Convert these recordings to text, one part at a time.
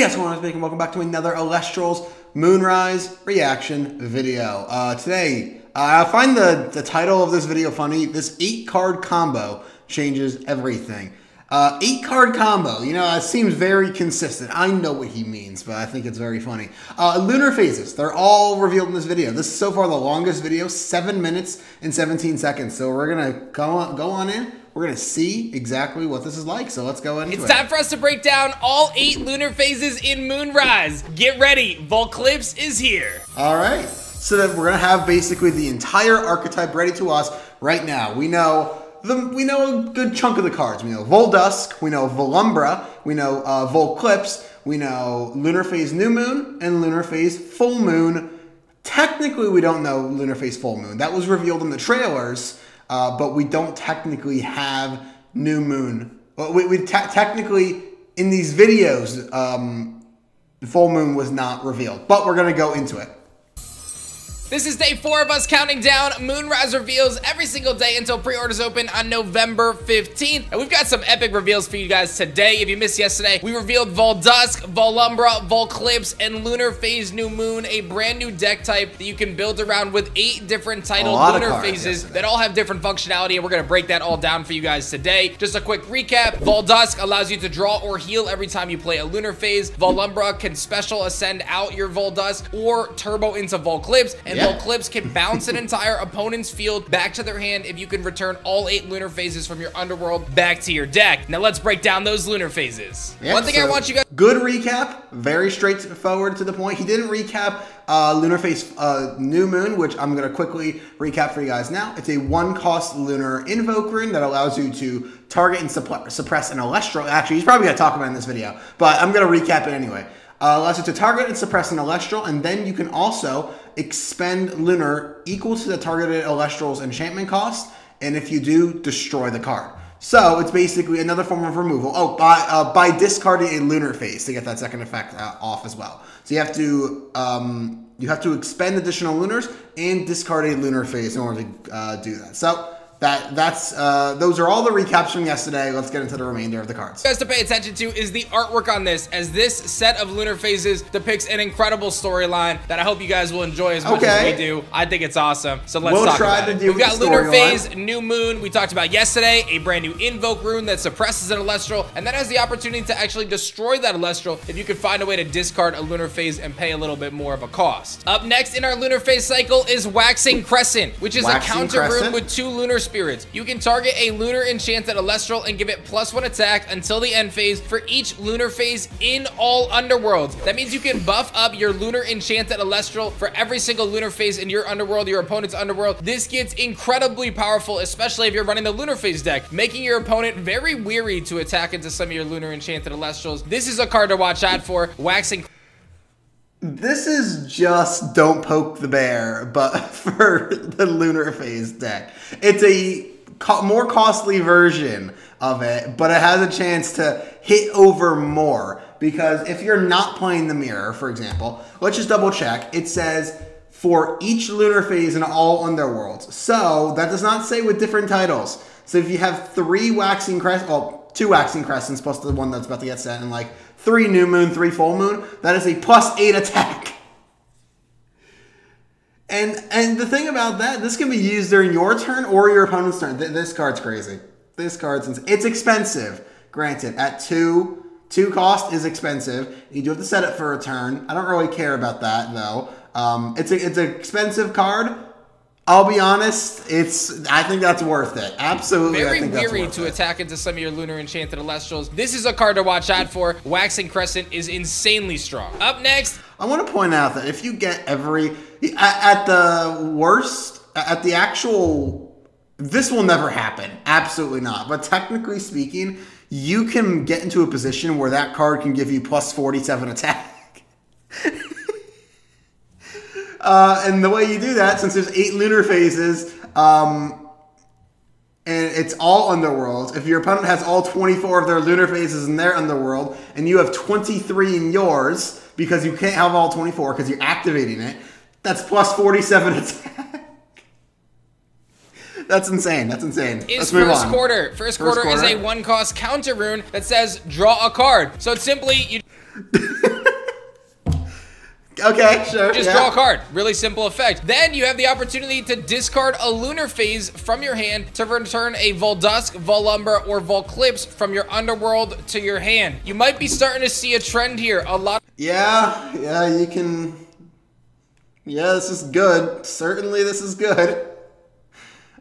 Hey guys, welcome back to another Elestrals Moonrise reaction video. Today, I find the title of this video funny. This 8-card combo changes everything. 8-card combo, you know, it seems very consistent. I know what he means, but I think it's very funny. Lunar phases, they're all revealed in this video. This is so far the longest video, 7 minutes and 17 seconds. So we're gonna go on in. We're going to see exactly what this is like, so let's go into it. It's time for us to break down all 8 lunar phases in Moonrise. Get ready, Volclipse is here. All right, so that we're going to have basically the entire archetype ready to us right now. We know a good chunk of the cards. We know Voldusk, we know Volumbra, we know Volclipse, we know Lunar Phase New Moon, and Lunar Phase Full Moon. Technically, we don't know Lunar Phase Full Moon. That was revealed in the trailers. But we don't technically have New Moon. We technically, in these videos, the Full Moon was not revealed. But we're going to go into it. This is day 4 of us counting down Moonrise reveals every single day until pre-orders open on November 15th. And we've got some epic reveals for you guys today. If you missed yesterday, we revealed Voldusk, Volumbra, Volclipse, and Lunar Phase New Moon, a brand new deck type that you can build around with 8 different titled lunar phases that all have different functionality, and we're going to break that all down for you guys today. Just a quick recap. Voldusk allows you to draw or heal every time you play a lunar phase. Volumbra can special ascend out your Voldusk or turbo into Volclipse, and Volclipse can bounce an entire opponent's field back to their hand if you can return all 8 lunar phases from your underworld back to your deck. Now let's break down those lunar phases. One thing I want you guys... Good recap. Very straightforward to the point. He didn't recap Lunar Phase New Moon, which I'm going to quickly recap for you guys now. It's a 1-cost lunar invoke rune that allows you to target and suppress an Elestral. Actually, he's probably going to talk about it in this video, but I'm going to recap it anyway. Allows you to target and suppress an Elestral, and then you can also expend Lunar equal to the targeted Elestral's enchantment cost, and if you do, destroy the card. So it's basically another form of removal. Oh, by discarding a lunar phase to get that second effect off as well. So you have to expend additional lunars and discard a lunar phase in order to do that. So those are all the recaps from yesterday. Let's get into the remainder of the cards. What you guys to pay attention to is the artwork on this, as this set of lunar phases depicts an incredible storyline that I hope you guys will enjoy as much as we do. I think it's awesome. So let's talk about it. We've got Lunar Phase New Moon. We talked about yesterday, a brand new invoke rune that suppresses an Elestral, and that has the opportunity to actually destroy that Elestral if you can find a way to discard a lunar phase and pay a little bit more of a cost. Up next in our lunar phase cycle is Waxing Crescent, which is a counter rune with 2 lunar spirits. You can target a lunar enchanted Elestral and give it +1 attack until the end phase for each lunar phase in all underworlds. That means you can buff up your lunar enchanted Elestral for every single lunar phase in your underworld, your opponent's underworld. This gets incredibly powerful, especially if you're running the lunar phase deck, making your opponent very weary to attack into some of your lunar enchanted Elestrals. This is a card to watch out for. Waxing. This is just don't poke the bear, but for the lunar phase deck. It's a more costly version of it, but it has a chance to hit over more, because if you're not playing the mirror, for example, let's just double check. It says for each lunar phase in all underworlds. So that does not say with different titles. So if you have 3 Waxing Crescent, well, 2 Waxing Crescents plus the one that's about to get set, and like 3 New Moon, 3 Full Moon, that is a +8 attack. And the thing about that, this can be used during your turn or your opponent's turn. This card's crazy. This card's insane. It's expensive, granted. At 2 cost is expensive. You do have to set it for a turn. I don't really care about that though. It's an expensive card. I'll be honest, I think that's worth it. Absolutely, I think that's worth it. Very weary to attack into some of your lunar enchanted Elestrals. This is a card to watch out for. Waxing Crescent is insanely strong. Up next, I want to point out that if you get at the worst, at the actual, this will never happen. Absolutely not. But technically speaking, you can get into a position where that card can give you +47 attack. And the way you do that, since there's 8 lunar phases, and it's all underworlds, if your opponent has all 24 of their lunar phases in their underworld, and you have 23 in yours, because you can't have all 24 because you're activating it, that's +47 attack. That's insane. That's insane. Let's move on. First quarter is a 1-cost counter rune that says draw a card. So it's simply you. Okay, sure. Just draw a card. Really simple effect. Then you have the opportunity to discard a Lunar Phase from your hand to return a Voldusk, Volumber, or Volclipse from your underworld to your hand. You might be starting to see a trend here. A lot. Yeah, you can. Yeah, this is good. Certainly, this is good.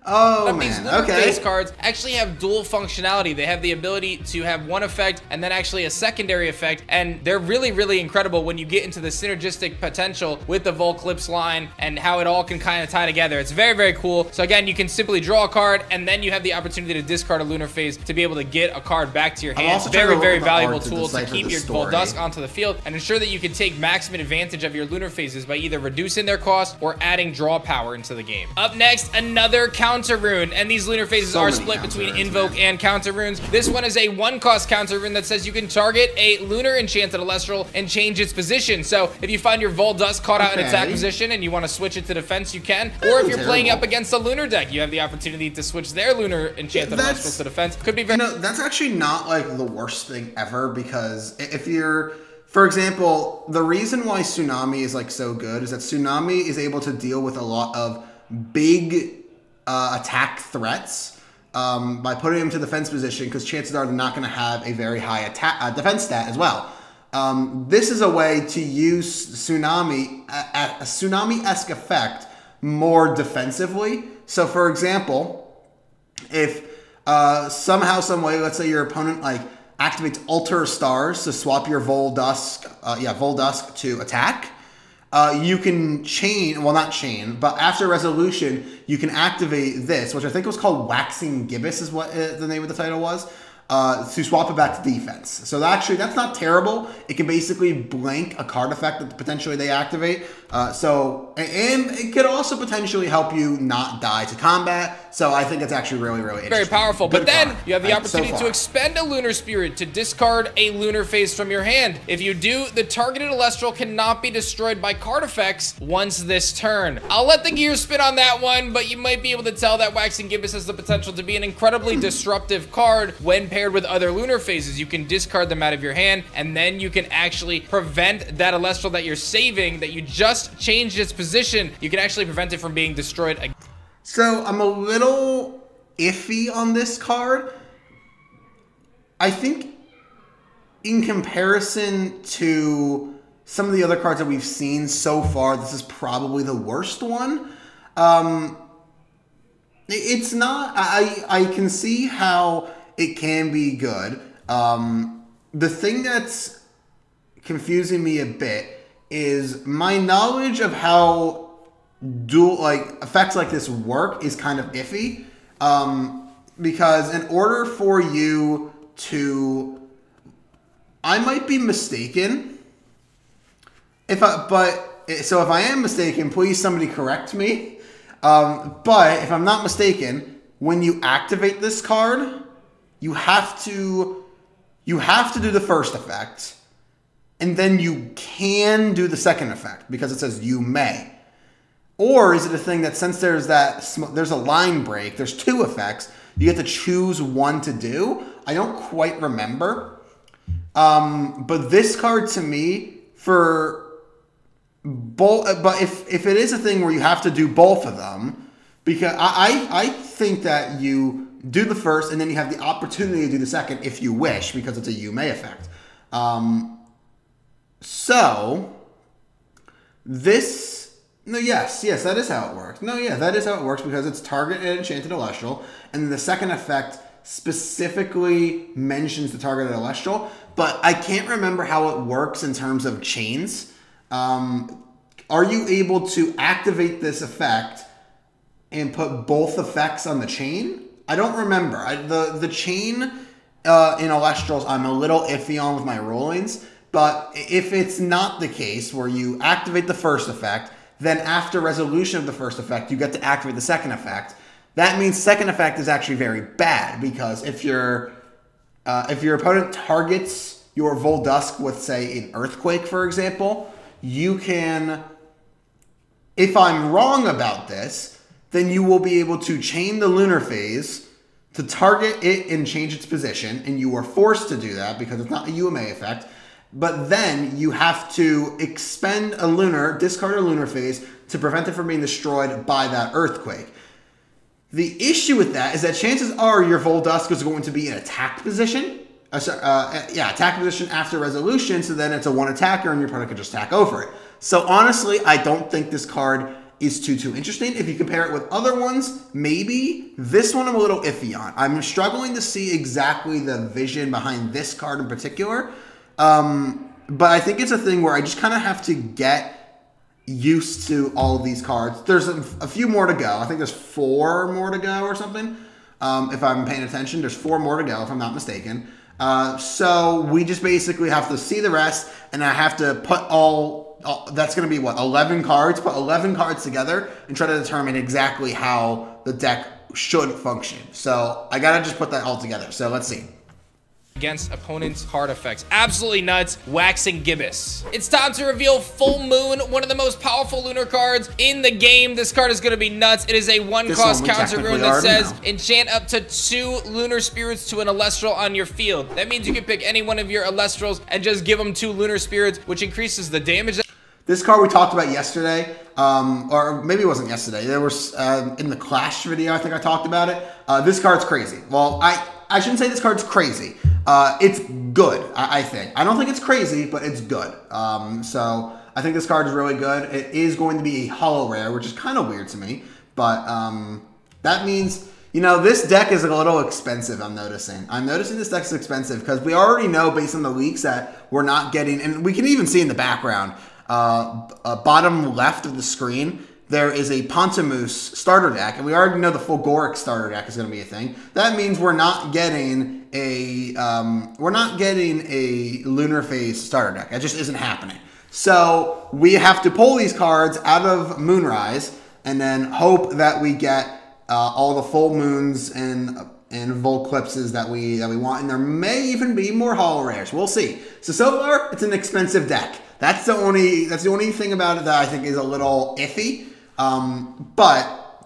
Oh, man. These Lunar Phase cards actually have dual functionality. They have the ability to have one effect and then actually a secondary effect, and they're really, really incredible when you get into the synergistic potential with the Volclipse line and how it all can kind of tie together. It's very, very cool. So again, you can simply draw a card, and then you have the opportunity to discard a Lunar Phase to be able to get a card back to your hand. Very, very valuable tool to keep your Voldusk onto the field and ensure that you can take maximum advantage of your Lunar Phases by either reducing their cost or adding draw power into the game. Up next, another counter rune, and these Lunar Phases are split between invoke and counter runes. This one is a 1-cost counter rune that says you can target a Lunar Enchanted Elestral and change its position. So if you find your Voldusk caught out in attack position and you want to switch it to defense, you can. Or if you're playing up against a Lunar deck, you have the opportunity to switch their Lunar Enchanted Elestrals to defense. Could be very. That's actually not like the worst thing ever, because if you're, for example, the reason why Tsunami is like so good is that Tsunami is able to deal with a lot of big attack threats by putting him to defense position, because chances are they're not going to have a very high attack defense stat as well. This is a way to use Tsunami, a Tsunami-esque effect more defensively. So, for example, if somehow, some way, let's say your opponent like activates Alter Stars to swap your Voldusk to attack. You can chain, well, not chain, but after resolution, you can activate this, which I think was called Waxing Gibbous is what the name of the title was, to swap it back to defense. So actually, that's not terrible. It can basically blank a card effect that potentially they activate. And it could also potentially help you not die to combat. So I think it's actually really, really interesting. Very powerful. But then you have the opportunity to expend a Lunar Spirit to discard a Lunar Phase from your hand. If you do, the targeted Elestral cannot be destroyed by card effects once this turn. I'll let the gears spin on that one, but you might be able to tell that Waxing Gibbous has the potential to be an incredibly disruptive card when paired with other Lunar Phases. You can discard them out of your hand, and then you can actually prevent that Elestral that you're saving, that you just changed its position, you can actually prevent it from being destroyed again. So I'm a little iffy on this card. I think in comparison to some of the other cards that we've seen so far, this is probably the worst one. It's not, I can see how it can be good. The thing that's confusing me a bit is my knowledge of how effects like this work is kind of iffy. Because in order for you to, I might be mistaken. If I am mistaken, please somebody correct me. But if I'm not mistaken, when you activate this card, you have to do the first effect, and then you can do the second effect because it says you may. Or is it a thing that since there's a line break, there's two effects, you get to choose one to do? I don't quite remember. But this card to me, for both, but if it is a thing where you have to do both of them, because I think that you do the first and then you have the opportunity to do the second if you wish, because it's a you may effect. Yes, that is how it works. That is how it works, because it's target and enchanted Elestral, and the second effect specifically mentions the targeted Elestral, but I can't remember how it works in terms of chains. Are you able to activate this effect and put both effects on the chain? I don't remember. The chain in Elestrals I'm a little iffy on with my rulings, but if it's not the case where you activate the first effect, then after resolution of the first effect, you get to activate the second effect. That means second effect is actually very bad, because if your opponent targets your Voldusk with, say, an Earthquake, for example, you can, if I'm wrong about this, then you will be able to chain the Lunar Phase to target it and change its position, and you are forced to do that because it's not a UMA effect. but then you have to expend a lunar, discard a lunar phase to prevent it from being destroyed by that earthquake. The issue with that is that chances are your Voldusk is going to be in attack position. Attack position after resolution, so then it's a 1 attacker and your opponent can just attack over it. So honestly, I don't think this card is too interesting. If you compare it with other ones, maybe. This one I'm a little iffy on. I'm struggling to see exactly the vision behind this card in particular. But I think it's a thing where I just kind of have to get used to all of these cards. There's a few more to go. I think there's 4 more to go or something. If I'm paying attention, there's 4 more to go if I'm not mistaken. So we just basically have to see the rest, and I have to put that's going to be what, 11 cards? Put 11 cards together and try to determine exactly how the deck should function. So I got to just put that all together. So let's see. Against opponents' card effects. Absolutely nuts. Waxing Gibbous. It's time to reveal Full Moon, one of the most powerful lunar cards in the game. This card is going to be nuts. It is a 1-cost counter rune that says enchant up to 2 lunar spirits to an Elestral on your field. That means you can pick any one of your Elestrals and just give them 2 lunar spirits, which increases the damage. This card we talked about yesterday, or maybe it wasn't yesterday. There was in the Clash video, I think I talked about it. This card's crazy. Well, I shouldn't say this card's crazy. It's good, I think. I don't think it's crazy, but it's good. So I think this card is really good. It is going to be a holo rare, which is kind of weird to me. But that means, you know, this deck is a little expensive, I'm noticing. I'm noticing this deck is expensive because we already know based on the leaks that we're not getting, and we can even see in the background, bottom left of the screen, there is a Pontamoose starter deck, and we already know the Fulgoric starter deck is going to be a thing. That means we're not getting a Lunar Phase starter deck. That just isn't happening. So we have to pull these cards out of Moonrise and then hope that we get all the full moons and Volclipses that we want, and there may even be more holo rares. We'll see. So far, it's an expensive deck. That's the only thing about it that I think is a little iffy. But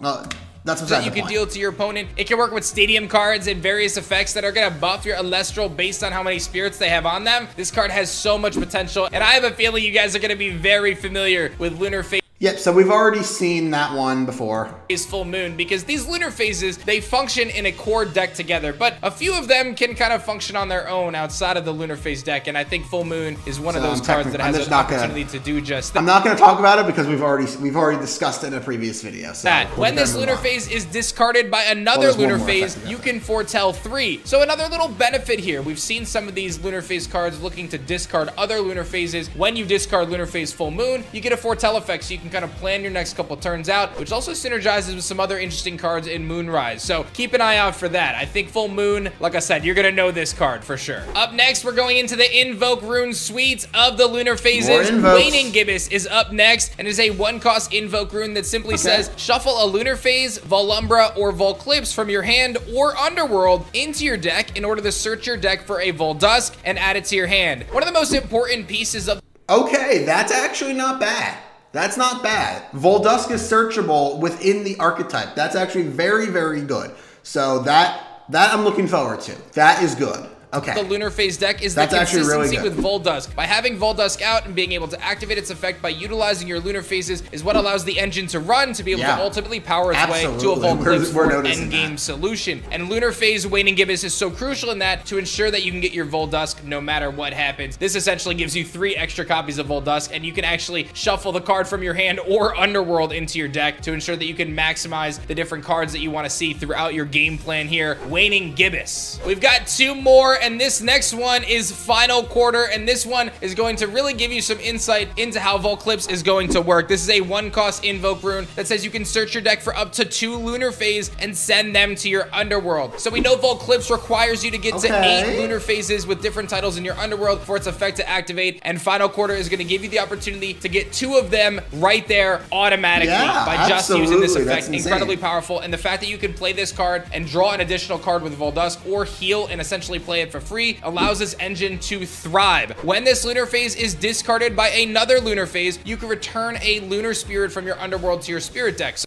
that's what's that you can deal to your opponent. It can work with stadium cards and various effects that are going to buff your Elestral based on how many spirits they have on them. This card has so much potential, and I have a feeling you guys are going to be very familiar with Lunar Phase. Yep, so we've already seen that one before. Is Full Moon, because these lunar phases, they function in a core deck together, but a few of them can kind of function on their own outside of the Lunar Phase deck, and I think Full Moon is one of those cards that has an opportunity to do just that. I'm not going to talk about it because we've already discussed it in a previous video. So when this lunar phase is discarded by another lunar phase, you can foretell 3. So another little benefit here, we've seen some of these lunar phase cards looking to discard other lunar phases. When you discard Lunar Phase Full Moon, you get a foretell effect, so you can kind of plan your next couple turns out, which also synergizes with some other interesting cards in Moonrise. So keep an eye out for that. I think Full Moon, like I said, you're gonna know this card for sure. Up next, we're going into the Invoke Rune suite of the lunar phases. Waning Gibbous is up next, and is a 1-cost Invoke Rune that simply says shuffle a lunar phase, Volumbra, or Volclipse from your hand or Underworld into your deck in order to search your deck for a Voldusk and add it to your hand. One of the most important pieces of— okay, that's actually not bad. That's not bad. Voldusk is searchable within the archetype. That's actually very, very good. So that I'm looking forward to. That is good. Okay. The Lunar Phase deck is the consistency with Voldusk. By having Voldusk out and being able to activate its effect by utilizing your lunar phases is what allows the engine to run to be able to ultimately power its way to a Volclipse for an endgame solution. And Lunar Phase Waning Gibbous is so crucial in that to ensure that you can get your Voldusk no matter what happens. This essentially gives you 3 extra copies of Voldusk, and you can actually shuffle the card from your hand or Underworld into your deck to ensure that you can maximize the different cards that you want to see throughout your game plan here. Waning Gibbous. We've got 2 more, and this next one is Final Quarter, and this one is going to really give you some insight into how Volclipse is going to work. This is a 1-cost Invoke Rune that says you can search your deck for up to 2 Lunar Phase and send them to your Underworld. So we know Volclipse requires you to get to 8 Lunar Phases with different titles in your Underworld for its effect to activate, and Final Quarter is going to give you the opportunity to get 2 of them right there automatically by just using this effect. Incredibly powerful, and the fact that you can play this card and draw an additional card with Voldusk or heal and essentially play it for free allows this engine to thrive. When this lunar phase is discarded by another lunar phase, you can return a lunar spirit from your Underworld to your spirit deck.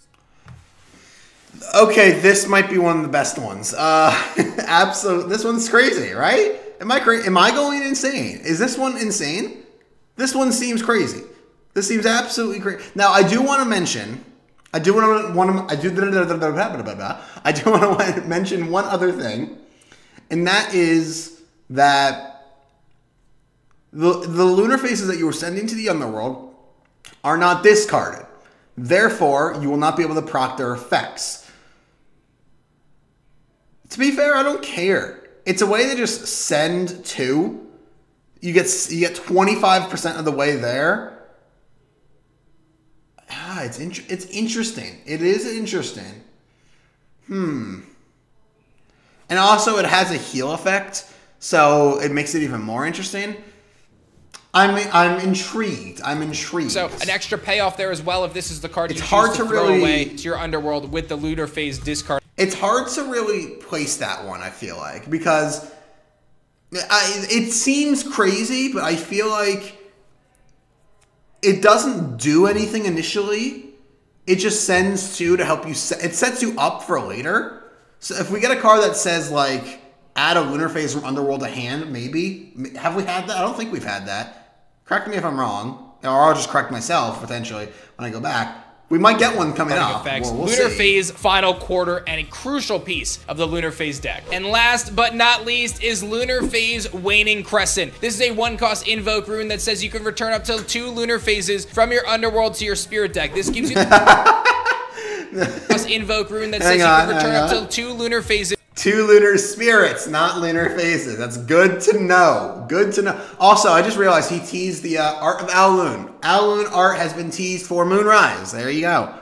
Okay, this might be one of the best ones. Absolutely, this one's crazy, right? Am I going insane? Is this one insane? This one seems crazy. This seems absolutely crazy. Now, I do want to mention, I do want to mention one other thing, and that is that the lunar phases that you were sending to the underworld are not discarded. Therefore, you will not be able to proc their effects. To be fair, I don't care. It's a way to just send two. You get 25% of the way there. It's interesting. It is interesting. And also, it has a heal effect, so it makes it even more interesting. I'm intrigued. So an extra payoff there as well if this is the card you choose to throw away to your underworld with the Lunar Phase discard. It's hard to really place that one, I feel like, because it seems crazy, but I feel like it doesn't do anything initially. It just sends two to help you. It sets you up for later. So if we get a card that says, like, add a Lunar Phase from Underworld to hand, maybe. Have we had that? I don't think we've had that. Correct me if I'm wrong. Or I'll just correct myself, potentially, when I go back. We might get one coming up. We'll Lunar Phase final quarter and a crucial piece of the Lunar Phase deck. And last but not least is Lunar Phase Waning Crescent. This is a 1-cost invoke rune that says you can return up to 2 Lunar Phases from your underworld to your spirit deck. This gives you the invoke rune that says you can return up to 2 Lunar Phases. 2 lunar spirits, not lunar phases. That's good to know. Good to know. Also, I just realized he teased the art of Alun. Alun art has been teased for Moonrise. There you go.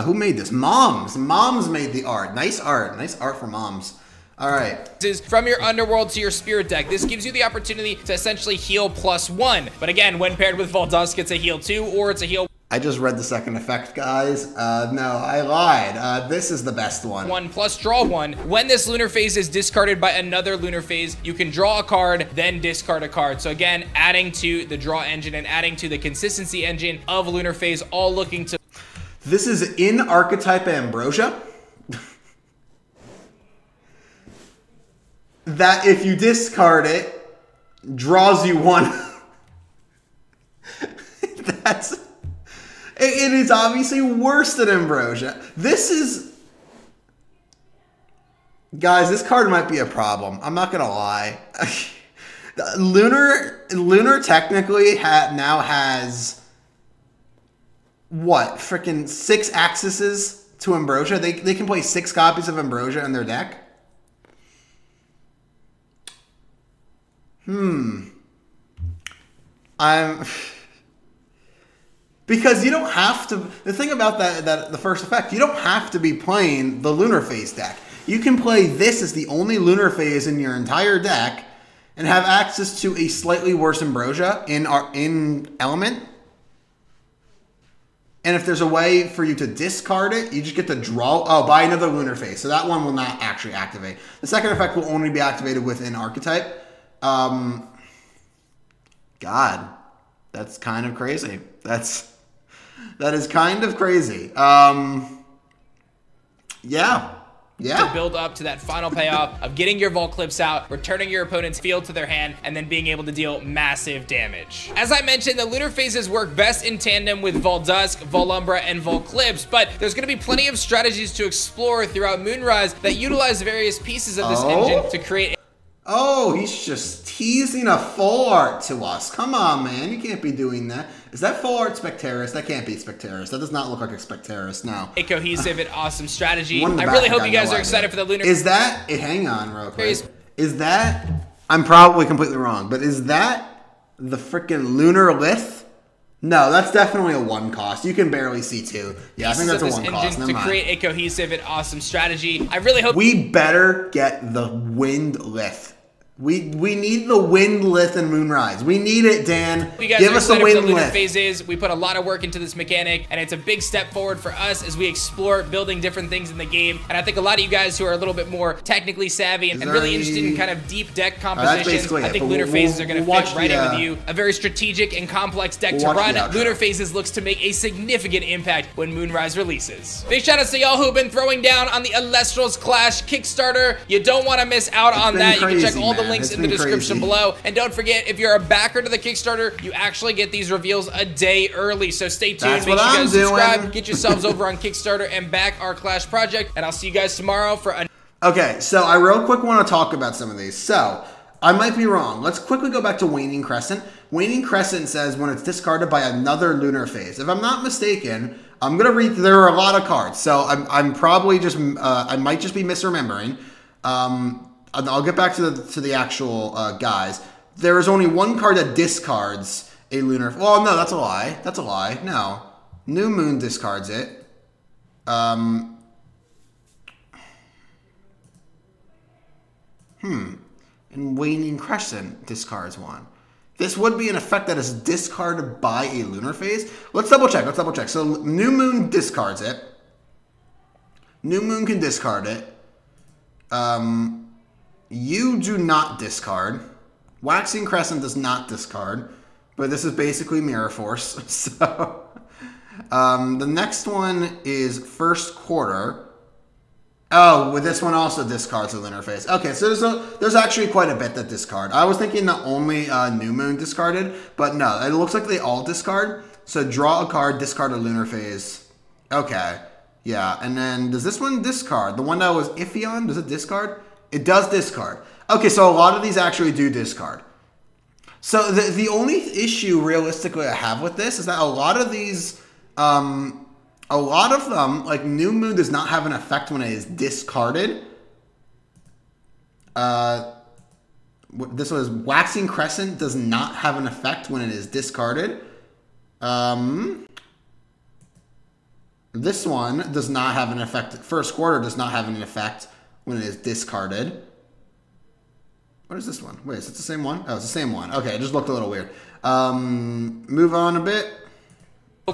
Who made this? Moms. Moms made the art. Nice art. Nice art for moms. All right. This is from your underworld to your spirit deck. This gives you the opportunity to essentially heal +1. But again, when paired with Voldusk, it's a heal 2 or it's a heal. I just read the second effect, guys. No, I lied. This is the best one. 1 plus draw 1. When this Lunar Phase is discarded by another Lunar Phase, you can draw a card, then discard a card. So again, adding to the draw engine and adding to the consistency engine of Lunar Phase, all looking to... This is in archetype Ambrosia. That if you discard it, draws you 1. That's... It is obviously worse than Ambrosia. This is... Guys, this card might be a problem. I'm not going to lie. Lunar technically now has... What? Freaking 6 accesses to Ambrosia? They can play 6 copies of Ambrosia in their deck? Because you don't have to... The thing about the first effect, you don't have to be playing the Lunar Phase deck. You can play this as the only Lunar Phase in your entire deck and have access to a slightly worse Ambrosia in Element. And if there's a way for you to discard it, you just get to draw... Oh, buy another Lunar Phase. So that one will not actually activate. The second effect will only be activated within Archetype. God, that's kind of crazy. That is kind of crazy. Yeah. To build up to that final payoff of getting your Vol Clips out, returning your opponent's field to their hand, and then being able to deal massive damage. As I mentioned, the Lunar Phases work best in tandem with Voldusk, Volumbra, and Vol Clips, but there's going to be plenty of strategies to explore throughout Moonrise that utilize various pieces of this engine to create... Oh, he's just teasing a full art to us. Come on, man. You can't be doing that. Is that full art Spectaris? That can't be Spectaris. That does not look like a Spectaris, no. A cohesive and awesome strategy. I really hope you guys are excited for the Lunar... Is that... Hang on real quick. Is that... I'm probably completely wrong, but is that the freaking Lunar Lith? No, that's definitely a 1 cost. You can barely see 2. Yeah, I think that's a 1 cost. To create a cohesive and awesome strategy. I really hope... We better get the Wind Lith. We need the Wind Lith in Moonrise. We need it, Dan. Give us the Wind Lith. Phases. We put a lot of work into this mechanic, and it's a big step forward for us as we explore building different things in the game. And I think a lot of you guys who are a little bit more technically savvy and really interested in kind of deep deck compositions, I think Lunar Phases are going to fit right in with you. A very strategic and complex deck to run. Lunar Phases looks to make a significant impact when Moonrise releases. Big shout outs to y'all who've been throwing down on the Elestrals Clash Kickstarter. You don't want to miss out on that. You can check all the links in the description below. And don't forget, if you're a backer to the Kickstarter, you actually get these reveals a day early. So stay tuned. Make sure you guys subscribe, get yourselves over on Kickstarter and back our Clash project. And I'll see you guys tomorrow for a... Okay, so I real quick want to talk about some of these. So, I might be wrong. Let's quickly go back to Waning Crescent. Waning Crescent says when it's discarded by another lunar phase. If I'm not mistaken, I'm going to read... There are a lot of cards, so I'm probably just... I might just be misremembering. I'll get back to the actual guys. There is only one card that discards a lunar... Well, no, that's a lie. That's a lie. No. New Moon discards it. And Waning Crescent discards one. This would be an effect that is discarded by a lunar phase. Let's double check. Let's double check. So New Moon discards it. New Moon can discard it. You do not discard. Waxing Crescent does not discard. But this is basically Mirror Force. So the next one is First Quarter. Oh, well, this one also discards the lunar phase. Okay, so there's actually quite a bit that discard. I was thinking that only New Moon discarded, but no, it looks like they all discard. So draw a card, discard a lunar phase. Okay, yeah, and then does this one discard? The one that was iffy on, does it discard? It does discard. Okay, so a lot of these actually do discard. So the only issue realistically I have with this is that a lot of these... a lot of them, like New Moon, does not have an effect when it is discarded. This was Waxing Crescent does not have an effect when it is discarded. This one does not have an effect. First Quarter does not have an effect when it is discarded. What is this one? Wait, is it the same one? Oh, it's the same one. Okay, it just looked a little weird. Move on a bit.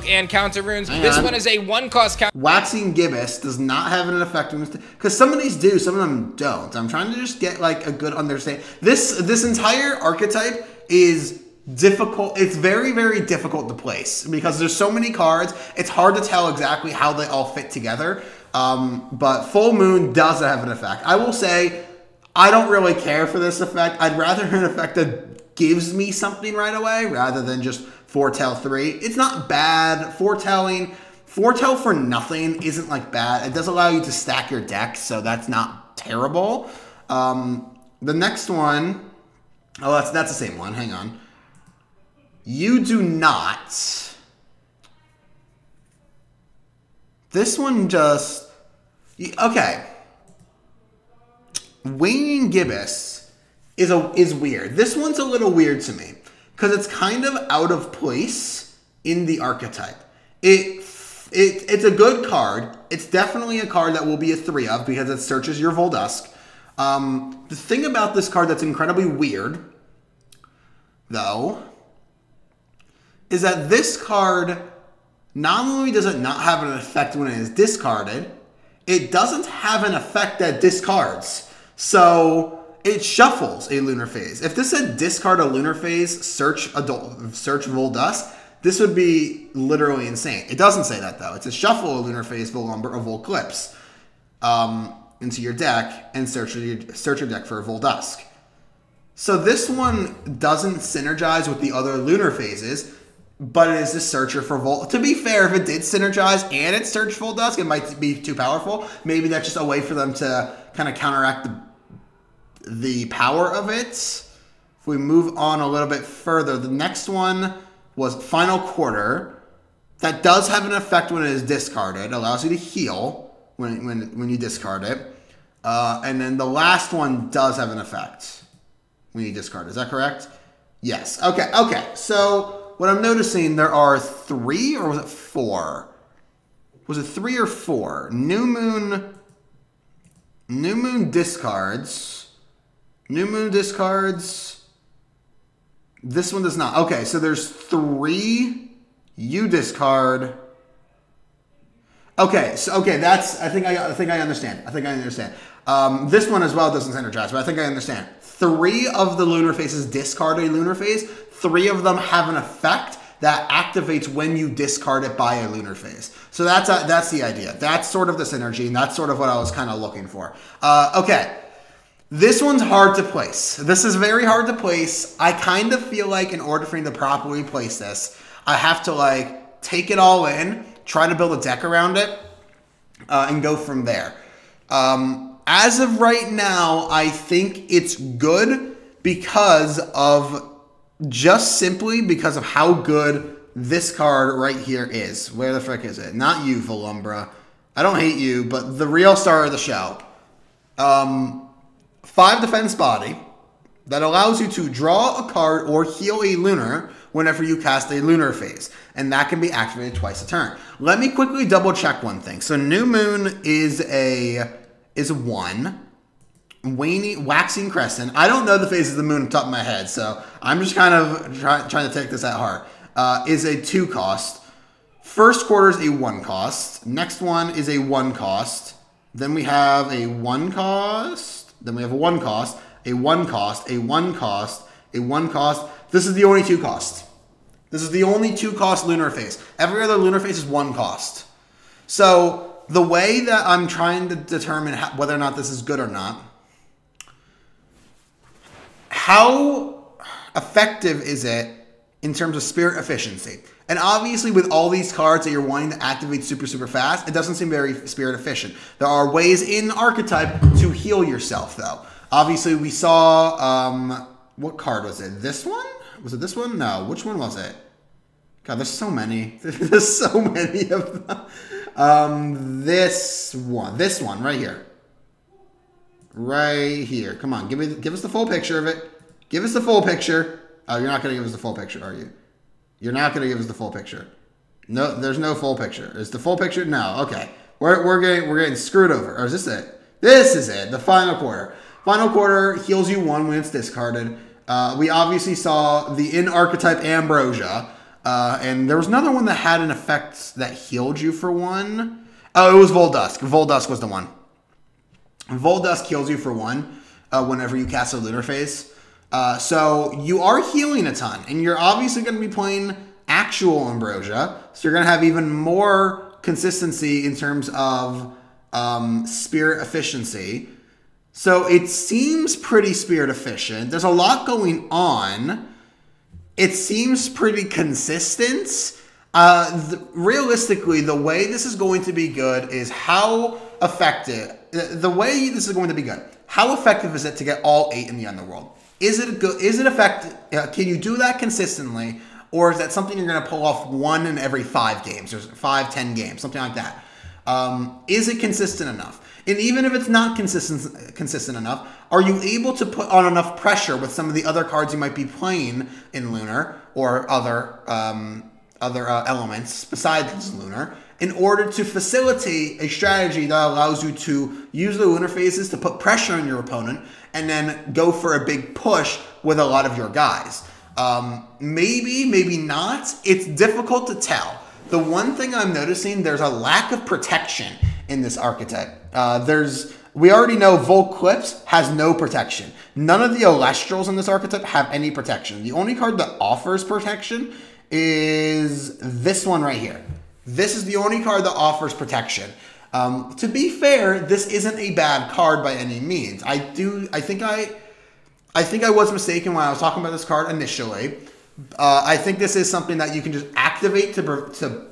And counter runes. This one is a 1-cost counter. Waxing Gibbous does not have an effect because some of these do, some of them don't. I'm trying to just get like a good understanding. This entire archetype is difficult. It's very, very difficult to place because there's so many cards. It's hard to tell exactly how they all fit together. But Full Moon does have an effect. I will say I don't really care for this effect. I'd rather an effect that gives me something right away rather than just Foretell 3. It's not bad. Foretell for nothing isn't like bad. It does allow you to stack your deck, so that's not terrible. The next one, oh, that's the same one. Hang on. You do not. This one just, okay. Waning Gibbous is weird. This one's a little weird to me. Because it's kind of out of place in the archetype. It's a good card. It's definitely a card that will be a 3 of because it searches your Voldusk. The thing about this card that's incredibly weird, though, is that this card, not only does it not have an effect when it is discarded, it doesn't have an effect that discards. So... it shuffles a lunar phase. If this said discard a lunar phase, search Voldusk, this would be literally insane. It doesn't say that though. It's a shuffle a lunar phase Volumber of Volclipse into your deck and search your deck for a Voldusk. So this one doesn't synergize with the other lunar phases, but it is the searcher for Volt. To be fair, if it did synergize and it searched Voldusk, it might be too powerful. Maybe that's just a way for them to kind of counteract the power of it. If we move on a little bit further, the next one was Final Quarter. That does have an effect when it is discarded. It allows you to heal when you discard it. And then the last one does have an effect when you discard it. Is that correct? Yes. Okay. Okay. So what I'm noticing, there are 3 or was it 4? Was it 3 or 4? New Moon discards. New Moon discards. This one does not. Okay, so there's 3. You discard. Okay, so that's. I think I understand. This one as well doesn't synergize, but I think I understand. 3 of the lunar phases discard a lunar phase. 3 of them have an effect that activates when you discard it by a lunar phase. So that's the idea. That's sort of the synergy, and that's sort of what I was kind of looking for. Okay. This one's hard to place. This is very hard to place. I kind of feel like in order for me to properly place this, I have to like take it all in, try to build a deck around it, and go from there. As of right now, I think it's good because of just simply because of how good this card right here is. Where the frick is it? Not you, Volumbra. I don't hate you, but the real star of the show. 5 defense body that allows you to draw a card or heal a Lunar whenever you cast a Lunar Phase. And that can be activated twice a turn. Let me quickly double check one thing. So New Moon is a 1. Waxing Crescent. I don't know the phases of the moon on top of my head, so I'm just kind of trying to take this at heart. Is a 2 cost. First quarter is a 1 cost. Next one is a 1 cost. Then we have a 1 cost. Then we have a 1 cost, a 1 cost, a 1 cost, a 1 cost. This is the only 2 cost. This is the only 2 cost Lunar Phase. Every other Lunar Phase is 1 cost. So the way that I'm trying to determine whether or not this is good or not, how effective is it in terms of spirit efficiency? And obviously with all these cards that you're wanting to activate super, super fast, it doesn't seem very spirit efficient. There are ways in archetype to heal yourself though. Obviously we saw, what card was it? This one? Was it this one? No, which one was it? God, there's so many. There's so many of them. This one right here. Right here. Come on, give us the full picture of it. Give us the full picture. Oh, you're not going to give us the full picture, are you? You're not going to give us the full picture. No, there's no full picture. Is the full picture? No. Okay. We're getting screwed over. Or is this it? This is it. The final quarter. Final quarter heals you 1 when it's discarded. We obviously saw the in archetype Ambrosia. And there was another one that had an effect that healed you for 1. Oh, it was Voldusk. Voldusk was the one. Voldusk heals you for 1 whenever you cast a Lunar Phase. So you are healing a ton, and you're obviously going to be playing actual Ambrosia, so you're going to have even more consistency in terms of spirit efficiency. So it seems pretty spirit efficient. There's a lot going on. It seems pretty consistent. Realistically, the way this is going to be good is how effective. The way this is going to be good. How effective is it to get all 8 in the Underworld? Is it good? Is it effective? Can you do that consistently, or is that something you're going to pull off 1 in every 5 games, or 5, 10 games, something like that? Is it consistent enough? And even if it's not consistent enough, are you able to put on enough pressure with some of the other cards you might be playing in Lunar or other elements besides Lunar in order to facilitate a strategy that allows you to use the Lunar Phases to put pressure on your opponent and then go for a big push with a lot of your guys? Maybe, maybe not. It's difficult to tell. The one thing I'm noticing, there's a lack of protection in this archetype. We already know Volclipse has no protection. None of the Elestrals in this archetype have any protection. The only card that offers protection is this one right here. This is the only card that offers protection. To be fair, this isn't a bad card by any means. I think I was mistaken when I was talking about this card initially. I think this is something that you can just activate to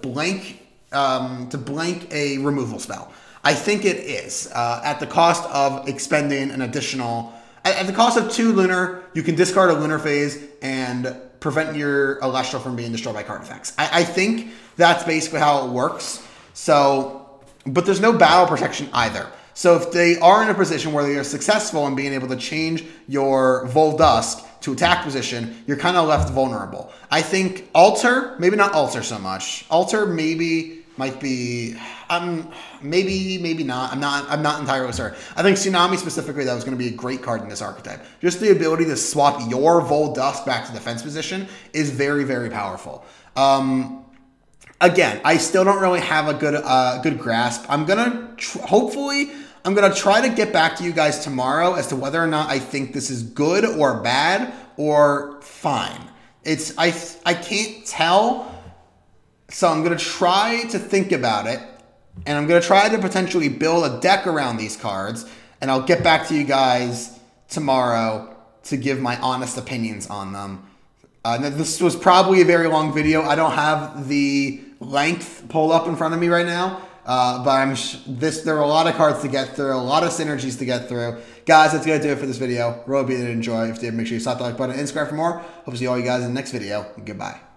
blank a removal spell. I think it is at the cost of expending an additional. At the cost of 2 Lunar, you can discard a Lunar Phase and prevent your Elestral from being destroyed by card effects. I think that's basically how it works. So, but there's no battle protection either. So if they are in a position where they are successful in being able to change your Voldusk to attack position, you're kind of left vulnerable. I think Alter, maybe not Alter so much. Alter maybe might be, maybe not. I'm not entirely certain. I think Tsunami specifically, that was going to be a great card in this archetype. Just the ability to swap your Voldusk back to defense position is very, very powerful. Again, I still don't really have a good grasp. I'm gonna hopefully I'm gonna try to get back to you guys tomorrow as to whether or not I think this is good or bad or fine. I can't tell, so I'm gonna try to think about it, and I'm gonna try to potentially build a deck around these cards, and I'll get back to you guys tomorrow to give my honest opinions on them. This was probably a very long video. I don't have the length pulled up in front of me right now, but there are a lot of cards to get through, a lot of synergies to get through. Guys, that's going to do it for this video. Really hope you did enjoy. If you did, make sure you slap the like button and subscribe for more. Hope to see all you guys in the next video. Goodbye.